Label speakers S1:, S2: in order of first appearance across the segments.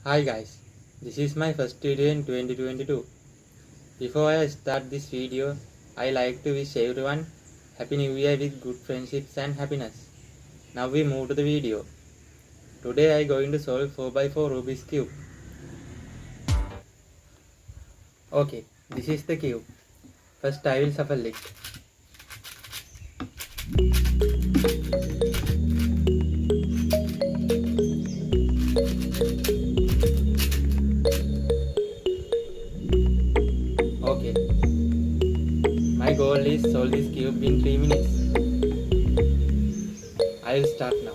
S1: Hi guys, this is my first video in 2022. Before I start this video, I like to wish everyone Happy New Year with good friendships and happiness. Now we move to the video. Today I going to solve 4x4 Rubik's cube. Okay, this is the cube. First I will shuffle it. Okay, my goal is solve this cube in 3 minutes. I will start now.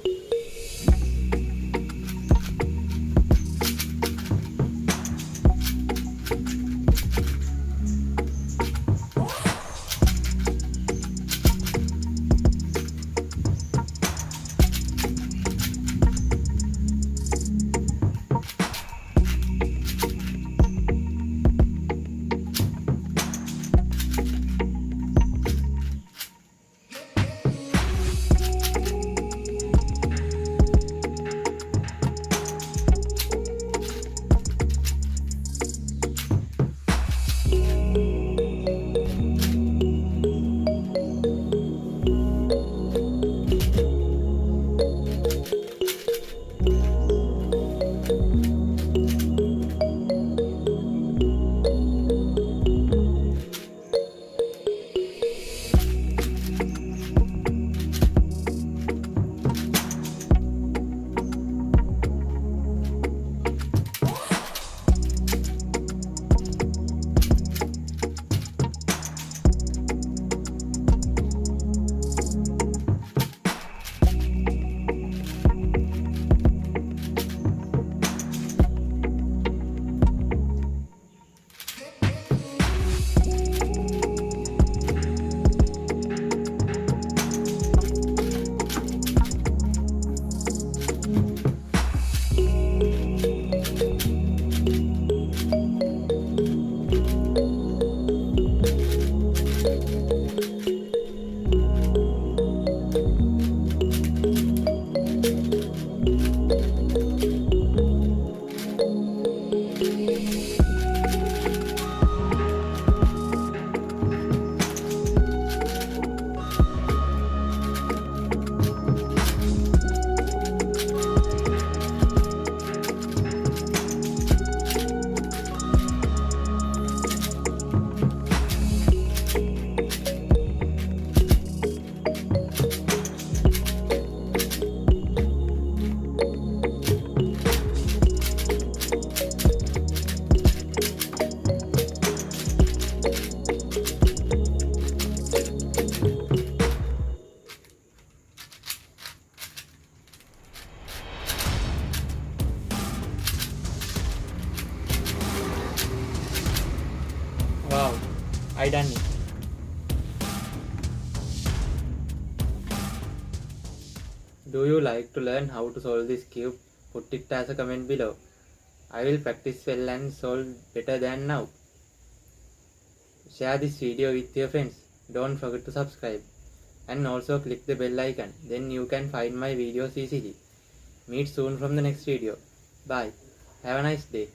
S1: Wow, I done it. Do you like to learn how to solve this cube? Put it as a comment below. I will practice well and solve better than now. Share this video with your friends. Don't forget to subscribe. And also click the bell icon. Then you can find my videos easily. Meet soon from the next video. Bye. Have a nice day.